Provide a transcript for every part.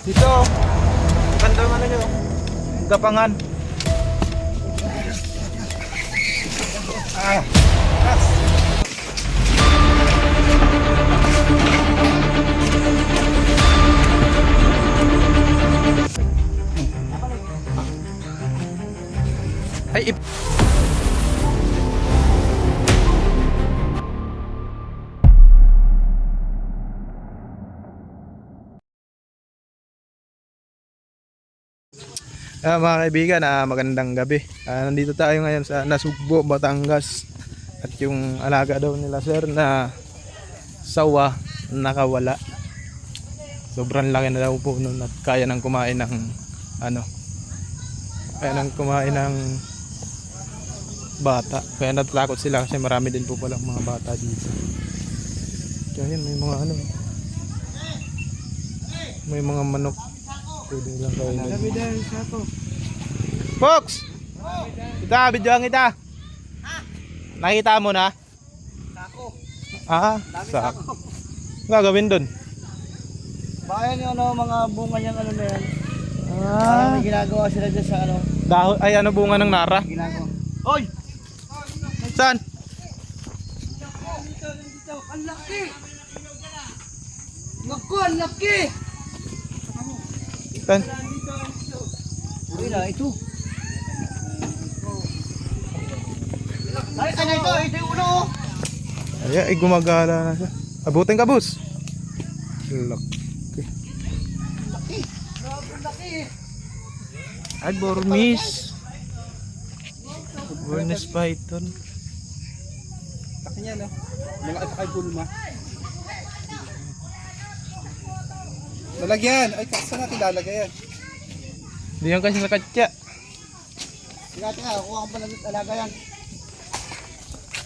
Dito. Gandang ano nyo. Gapangan. Ah. Yes. Ay, mga kaibigan, magandang gabi. Nandito tayo ngayon sa Nasugbo, Batangas. At yung alaga daw nila sir na sawa nakawala. Sobrang laki na daw po nun at kaya nang kumain ng bata. Kaya natatakot sila kasi marami din po palang mga bata dito. Kaya yun, may mga may mga manok. Pwede lang kayo na. Fox! Kita, videoan kita. Nakita mo na? Sako. Sako. Gagawin dun? Baka yan yung mga bunga niyang na yan. Parang may ginagawa sila dyan sa Dahon, ay bunga ng nara? Ginagawa. Hoy! Saan? Dito. Ang laki! Naku, ang laki! Saan? Uy na, ito. Ay, ano ito? Ito yung ulo. Ay, gumagala na siya. Abutin ka, boss. Laki. Laki. Grabe laki. Ay, Burmese. Burmese python. Laki niya, no? Malaki pa kay Bulma. Lalagyan. Ay, saan natin lalagay yan? Hindi yan kasi nakatya. Sige natin nga, kuha kang palamit alaga yan.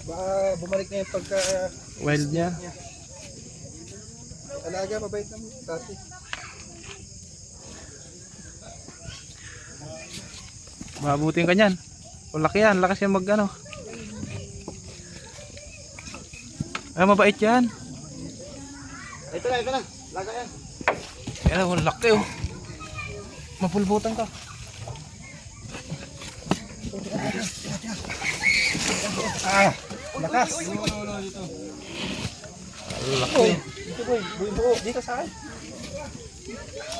Baka bumalik na yung pagka... Wild niya. Alaga, mabait naman dati. Mabutin ka niyan. O laki yan, lakas yan Ay, mabait yan. Ito na. Alaga yan. Yan, o laki oh. Mapulbutan ka. Lakas. Laki. Dito boy, buo. Dito sa akin.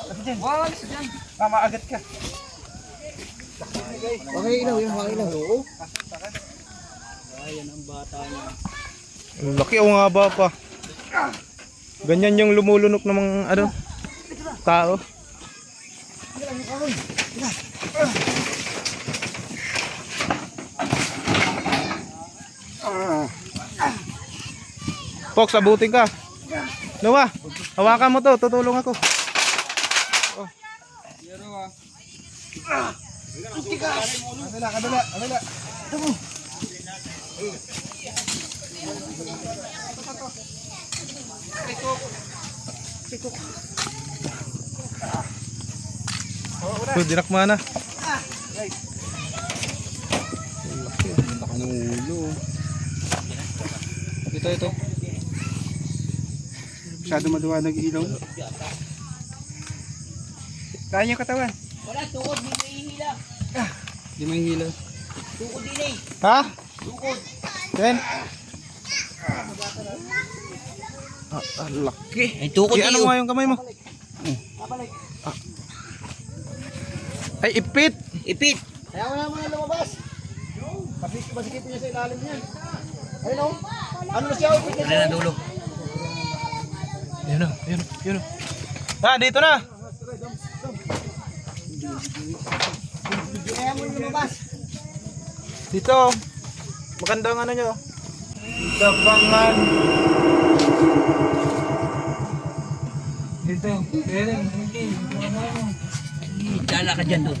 Kasi dyan. Walis dyan. Mamaagat ka. Okay, ilaw. Oo. Ayan ang bata niya. Laki o nga ba pa. Ganyan yung lumulunok ng mga tao. Fox, abutin ka. Nawa, hawakan mo to, tutulong ako. Oh. Kadala. Ito mo. Sikok. Dinak mana? Laki ng ulo. Ito. Masyado maduwanag ilaw. Kaya niya katawan. Wala, tukod, di may hila. Di may hila. Tukod din eh. Ha? Tukod. Ken? Laki. Ay, tukod Ano nga yung kamay mo? Ay, ipit. Ipit. Kaya wala mga lumabas. Masikipin niya sa ilalim niyan. Ayun o. Ano na siya? Wala na dulo. Yun o. Dito na. Kaya mo yung lumabas. Dito. Magandang nyo. Gapangan. Dito. Dala ka dyan doon.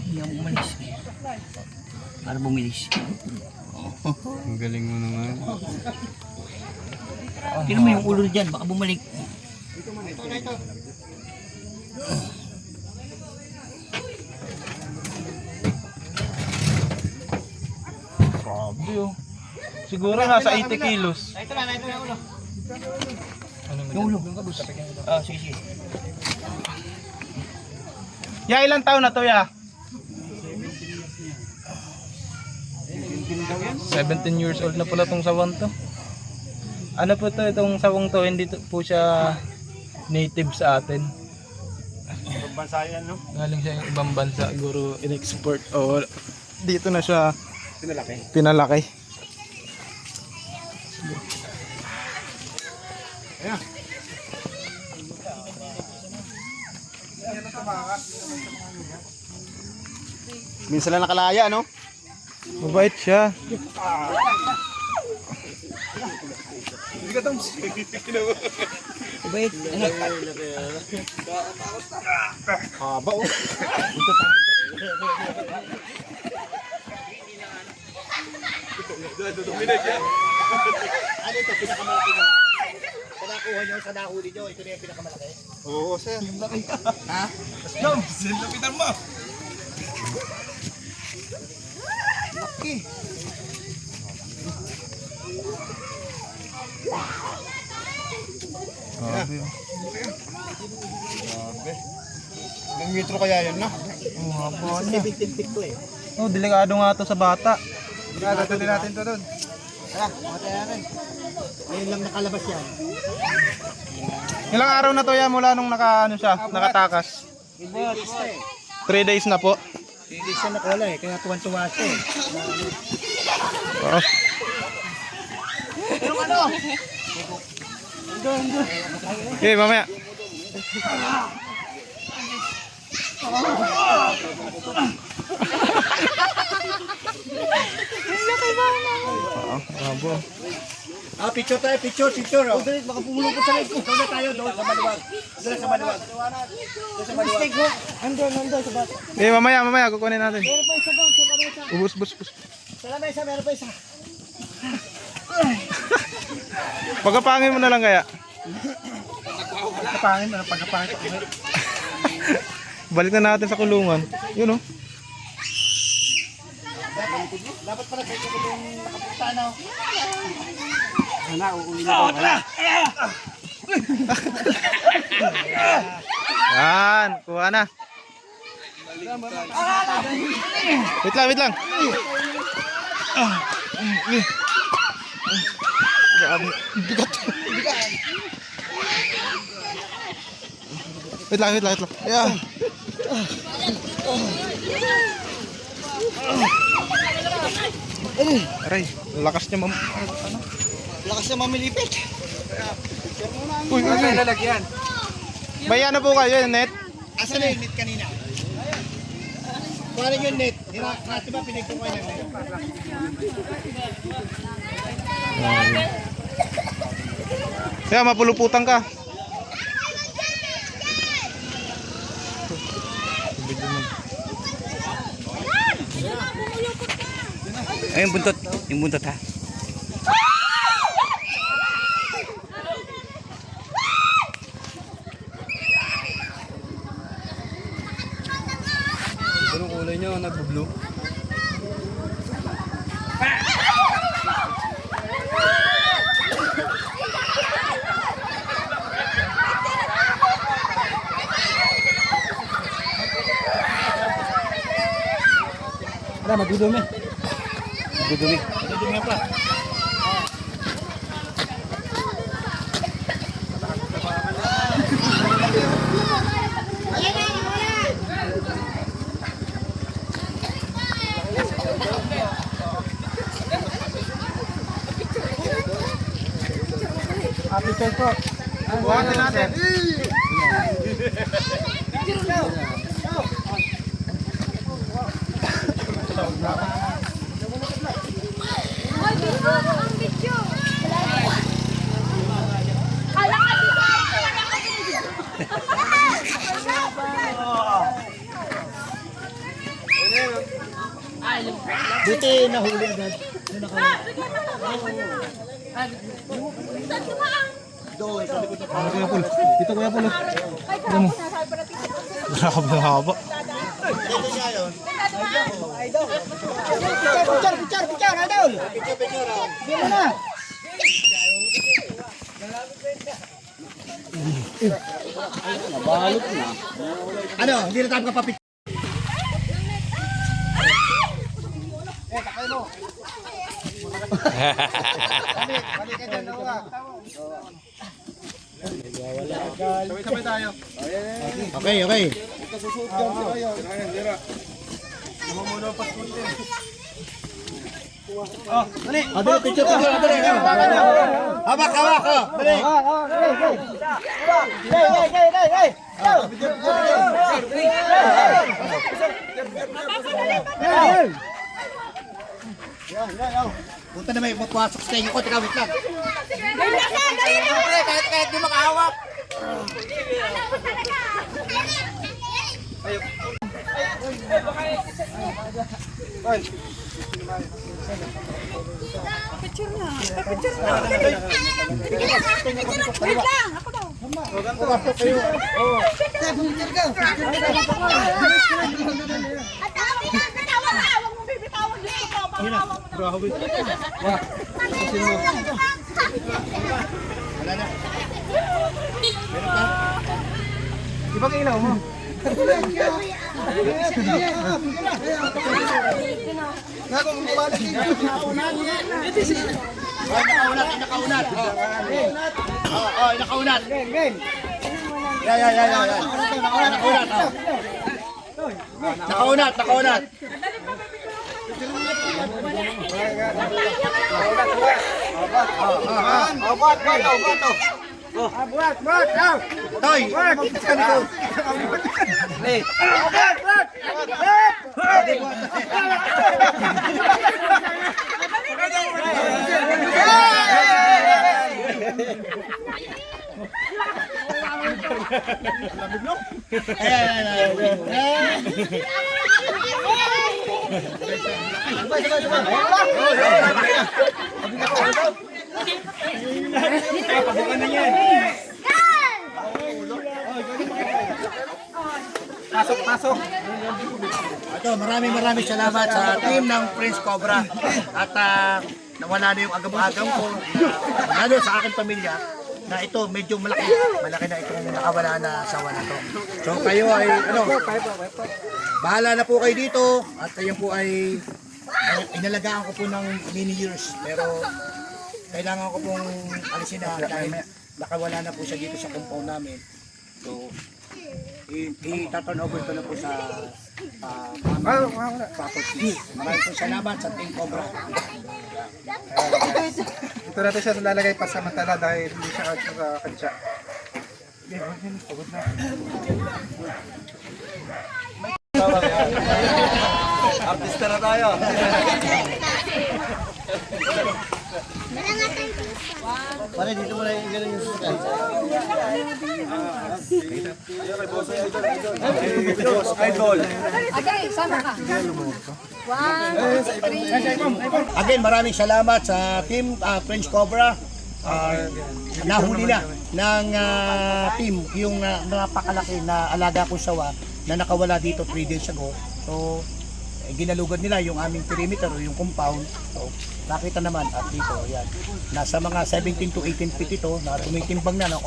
Hindi ako umalis. Para bumilis. Ang galing mo naman. Tira mo yung ulo dyan, baka bumalik. Ito. Grabe oh. Siguro nasa 80 kilos. Ito na ulo. Yung ulo. Ah, sige, sige. Ya, ilang taon na to ya? 17 years old na pala tong sawang to. Ano po to, itong sawang to, hindi po siya native sa atin. Ibang bansa yan, no? Galing siya yung ibang bansa, siguro in-export o dito na siya Pinalaki. pinalaki. Ayan. Minsan lang nakalaya, no? Mabait siya. Wait, ano? Haba, oh. Ano ito, pinakamalaki mo? Sa nakuha nyo, sa nahuli nyo, ito na yung pinakamalaki? Oo, sir. Yung laki. Ha? Jom, lapitan mo. Laki. Grabe. Grabe. Ilang metro kaya yun, no? Oh, haba niya. 17 feet to eh. Oh, delikado nga to sa bata. Gagawin natin to doon. Tara, mataya rin. Ayun lang nakalabas yan. Ilang araw na to ya mula nung nakatakas? Iba, isa eh. 3 days na po. Hindi siya nakawala eh, kaya tuwan-tuwa siya eh. Oh. Pero ano? Okay, mamaya. Bravo. Ah, picture tayo, picture. Oh, dali, baka pumulupot sa leg ko. Doon na tayo, doon sa maluwag. Doon sa maluwag. Doon sa maluwag. Andun, sa bata. Eh, mamaya kukunin natin. Meron pa isa doon, sa lamesa. Ubus. Sa lamesa, meron pa isa. Pagkapangin mo na lang kaya. Pagkapangin, pagkapangin. Balik na natin sa kulungan. Yun oh. Dapat pala kayo kung nakapunta na. Wala, uuwi na ako. Wala. Yan, kuha na. Wait lang. Grabe, bigat. Wait lang. Yeah. Aray, lakas niya Lakas na mamilipit. Uy. lalagyan. May ano po kayo, net? Asan na yung net kanina? Paano yung net? Di ba pinagpo kayo ng net? Kaya mapuluputan ka. Ay, yung buntot. Yung buntot ha. Anong kulay niya? Nag-blue? Wala, magdudumi. Dudumi. Magdudumi pa. Picture po. Buhatin natin. Buti nahuli agad. Doon, sa likod na pa. Kuya Pul. Dito Kuya Pul. Tignan mo. Grabe ang haba. Dito siya yun. Picture, idol! Picture, oh. Dito na. Ano, hindi na tayo kapapit. Okay, okay. Dali, picture, dali. Hawak, hawak, dali. Punta na may mapasok sa inyo ko, teka, wait lang. Kahit di makahawak. Picture na. Picture na. Wait lang. Ako daw. Ibang ilaw mo. Nakaunat. Nakaunat. Nakaunat. Toy. Pasok. Ito, maraming salamat sa team ng Prince Cobra. At nawala na yung agam-agam ko, lalo sa aking pamilya, na ito medyo malaki na itong nakawala na asawa na to. So kayo ay, bahala na po kayo dito, at kayo po ay inalagaan ko po ng many years. Pero kailangan ko pong alisin na dahil nakawala na po siya dito sa compound namin. So, i-turn over ko na po sa property. Maraming po salamat sa Team Cobra. Ito natin siya lalagay pa samantala dahil hindi siya sa kansya. Artista na tayo. Pare, dito mo na yung gano'n yung susunod. Idol. Okay, sama ka. 1, 3. Again, maraming salamat sa Team French Cobra. Nahuli na ng team yung napakalaki na alaga kong sawa na nakawala dito 3 days ago. So, ginalugad nila yung aming perimeter o yung compound. So, nakita naman at dito, yan. Nasa mga 17 to 18 feet ito na tumitimbang na ng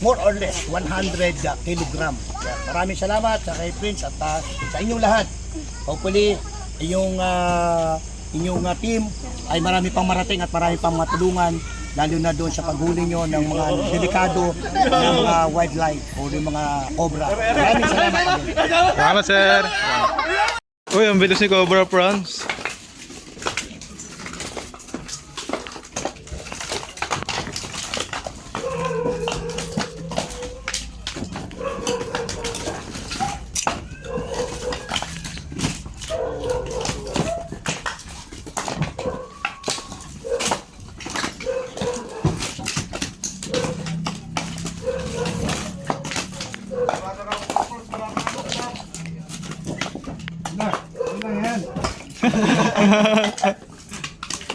more or less 100 kilogram. Yan. Maraming salamat sa kay Prince at sa inyong lahat. Hopefully, inyong team ay marami pang marating at marami pang matulungan, lalo na doon sa paghuli nyo ng mga delikado ng mga wildlife o ng mga cobra. Maraming salamat. Salamat, sir. Uy, ang bilis ni Cobra Prawns.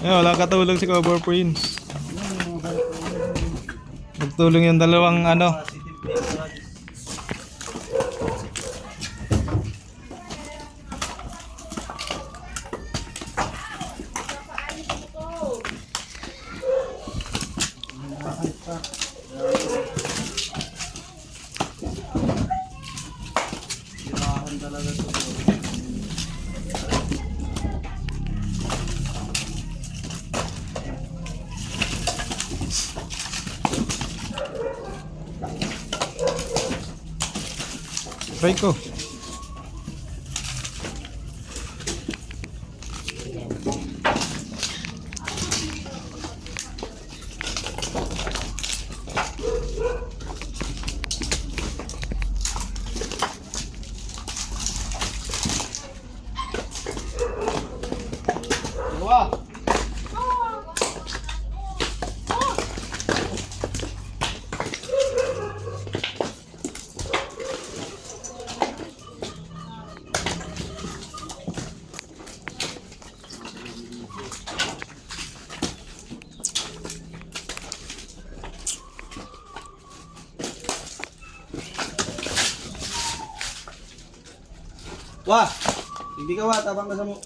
Wala katulong si Cobra Prince. Nagtulong yung dalawang ano. Try ko. Wah, hindi ka tabang ka sa mo.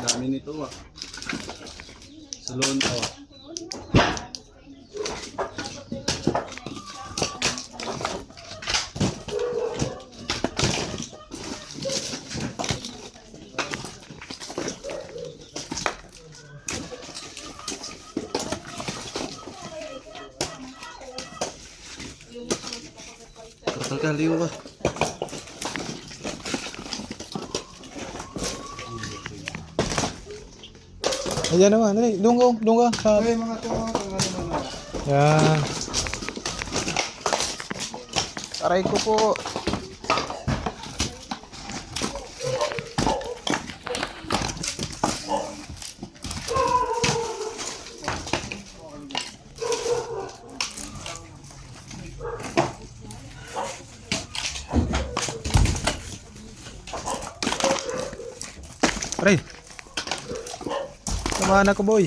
Dami nito Salon Total kaliw ba? Ayan naman, doon ka. Ay, mga Yan. Aray ko po. Aray. Samahan ako, boy.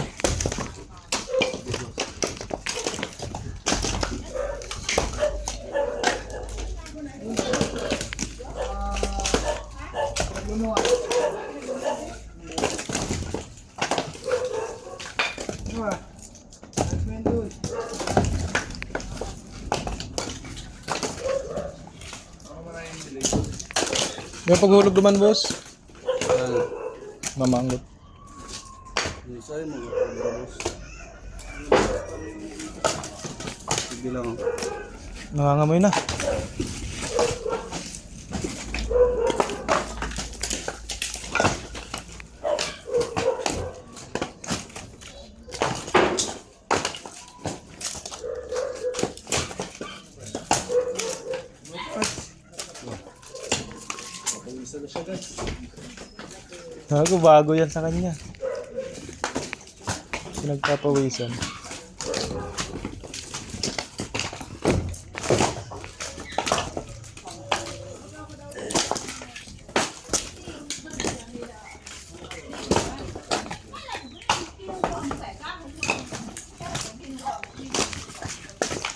Yung paghulog naman, boss. Mamanggot. Sa'yo mo, boss. Sige lang. Nangangamoy na. Bago yan sa kanya. Pinagpapawisan.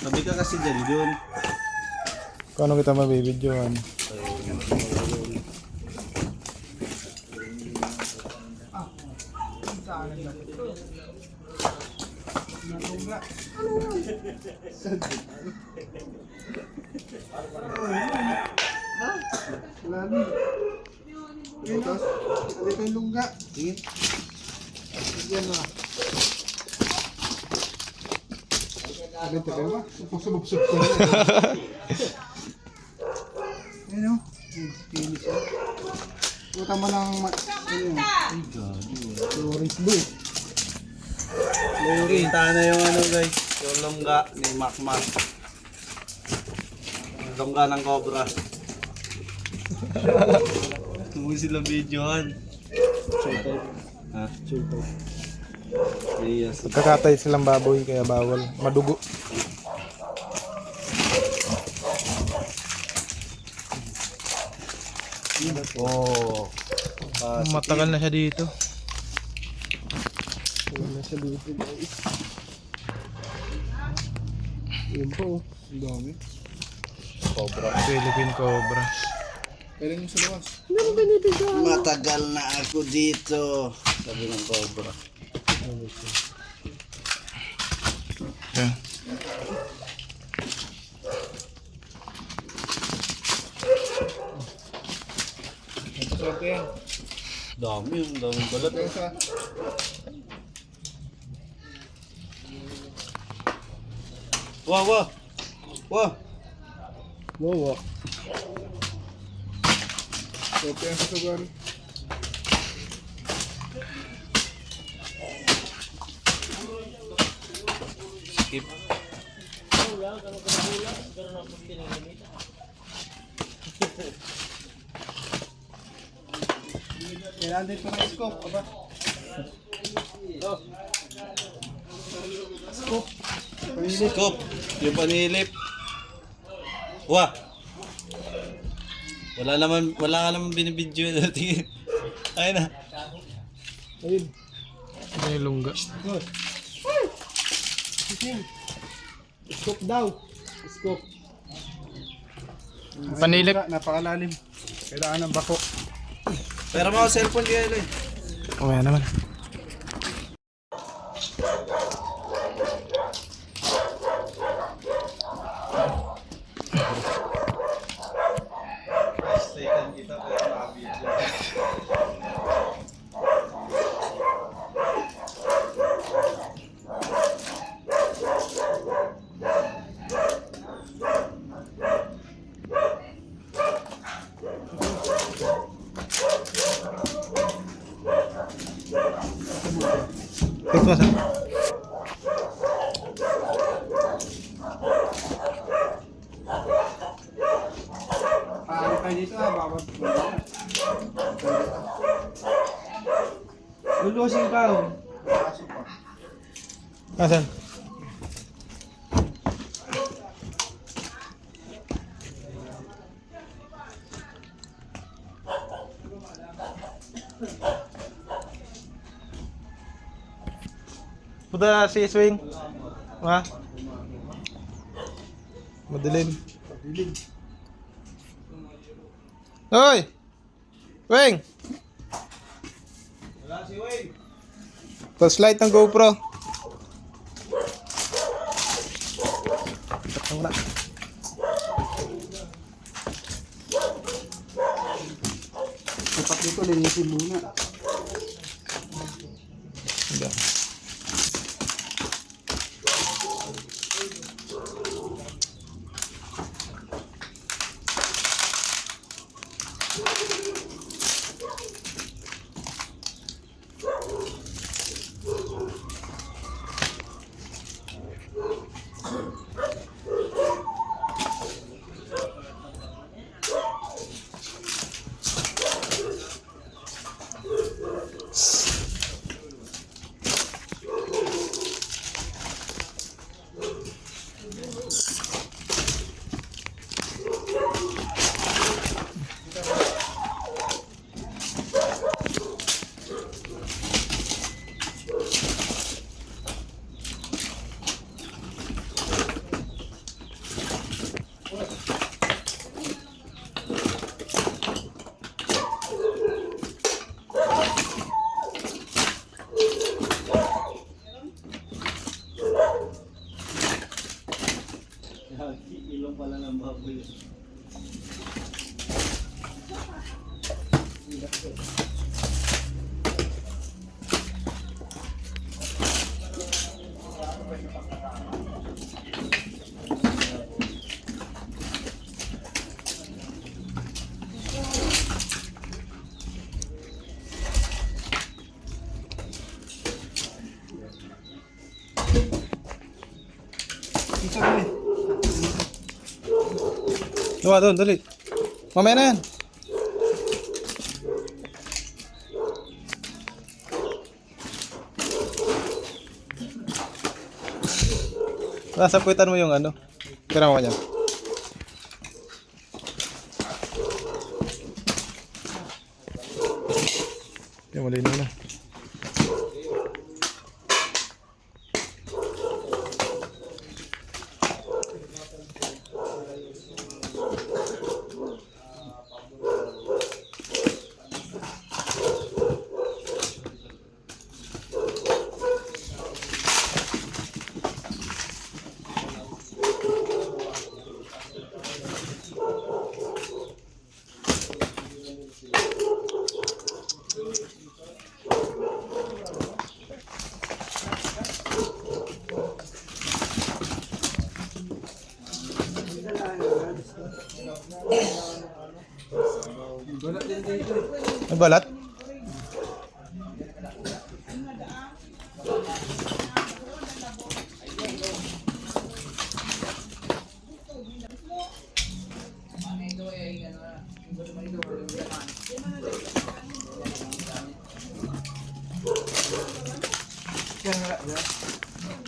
Sabi ka kasi dyan doon. Paano kita mabibidyoan? Lagi. Butas. Alito yung lungga. Tingin. Yan na. Alito kayo ba? Supusubog-subog ko. Yan o. Finish o. Puta mo ng... Ay, gagi. Florence Blue. Kita na yung ano guys. Yung lungga ni Macmac. Lungga ng Cobra. Kung sila videohan. Ha? Yes. Pagkakatay silang baboy kaya bawal. Madugo. Oh. Matagal na siya dito. Wala siya dito guys. Yun po. Ang dami. Philippine Cobra. Pwede mo sa luwas. Matagal na ako dito. Sabi ng cobra. Yeah. Swerte yan. Dami yung daming balat. Kaya sa... Wah, wah. Wah. Wow. Swerte yan sa sugar. Skip. Kailangan din ito ng scope. Aba. Scoop. Yung panilip. Wah. Wala ka naman binibidyo na tingin. Ayun na. Ayun. Ito yung lungga. Good. Scope daw. Scope. Panilip. Napakalalim. Kailangan ng bako. Pero mga cellphone kaya lang. Mamaya naman. Ito sa. Paano tayo dito bawat. Lulusin ka. Pasok pa. Asan? Punta si Swing. Ha? Madilim. Hoy! Wing! Wala si Wing. Flashlight ng GoPro. Wala. Dapat dito linisin muna. Hindi. Ilong pala ng baboy. Isa rin. Gawa doon, dali. Mamaya na yan. Nasa puwitan mo yung ano. Tira mo ka dyan. malinaw na. May balat?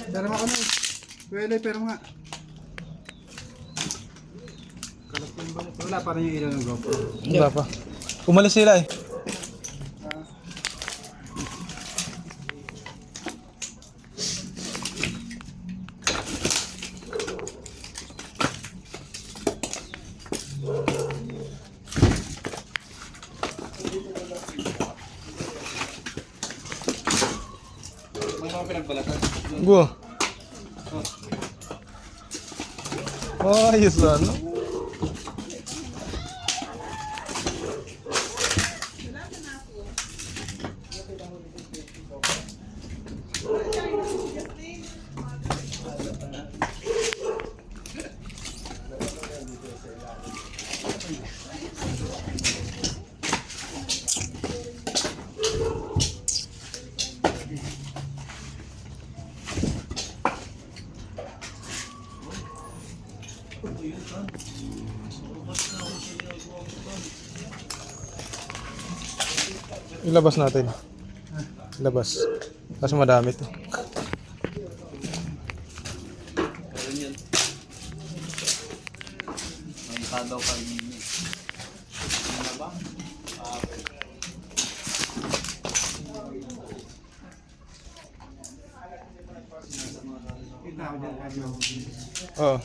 Pero nga ano, pwede, pero nga. Wala pa rin yung ilaw ng GoPro. Wala pa. Umalis sila eh. Gua. Oh, ayos na, no? Ilabas natin. Ilabas. Kasi madami to. Oo.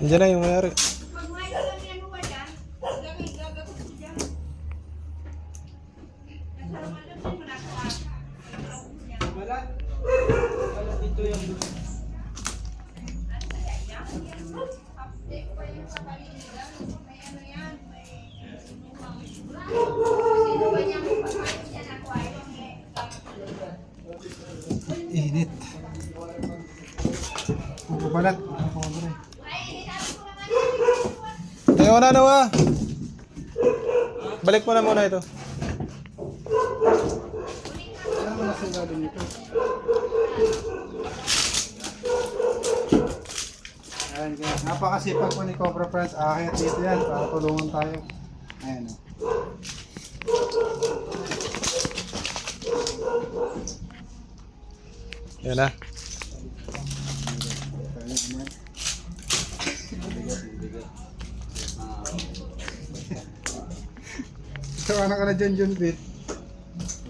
Diyan na yung mayari. Init. Pupubalat. Ang pobre. Ayaw na nawa. Balik mo na muna ito. Ano naman nasa ilalim nito? Ayan, kaya napakasipag po ni Cobra Friends. Akit dito yan para tulungan tayo. Ayan o. Yan na. Tawanan ka na dyan, John Pitt.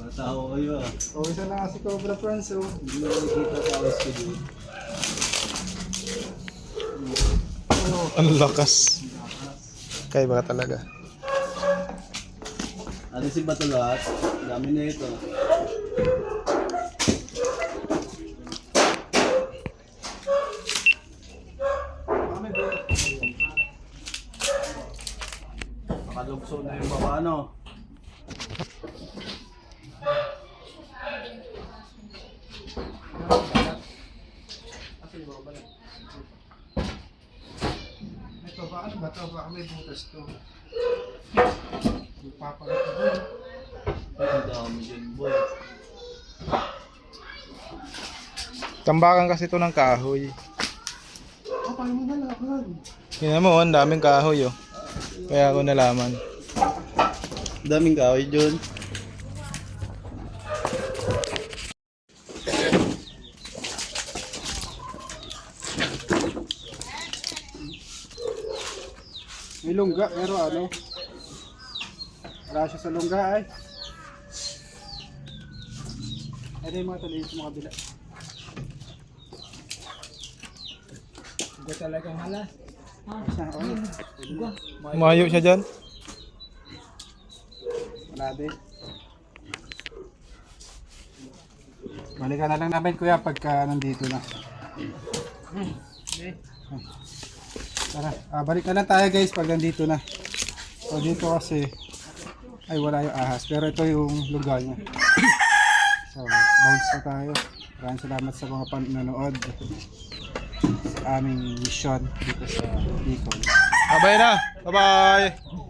Matao kayo ah. O, isa lang si Cobra Friends o. Hindi mo nakikita sa awas ko dito. Ang lakas. Kaya ba talaga? Ano si Bato lahat? Dami na ito. Makalugso na yung baba ano. Ito ba? Ano ba ito? Baka may butas to. Magpapagat ko. Tambakan kasi ito ng kahoy. Paano mo nalaman? Tingnan mo, ang daming kahoy oh. Kaya ako nalaman. Daming kahoy dyan. May lungga, pero ano? Wala siya sa lungga ay. Ano yung mga tuloy sa mga kabila? Hindi talagang halas. Mayo siya dyan. Wala din. Balikan na lang namin kuya pagka nandito na. Tara, balik na lang tayo guys pag nandito na. So dito kasi ay wala yung ahas pero ito yung lugar niya. So bounce na tayo. Maraming salamat sa mga panonood sa aming mission dito sa Bicol. Abay na. Bye-bye.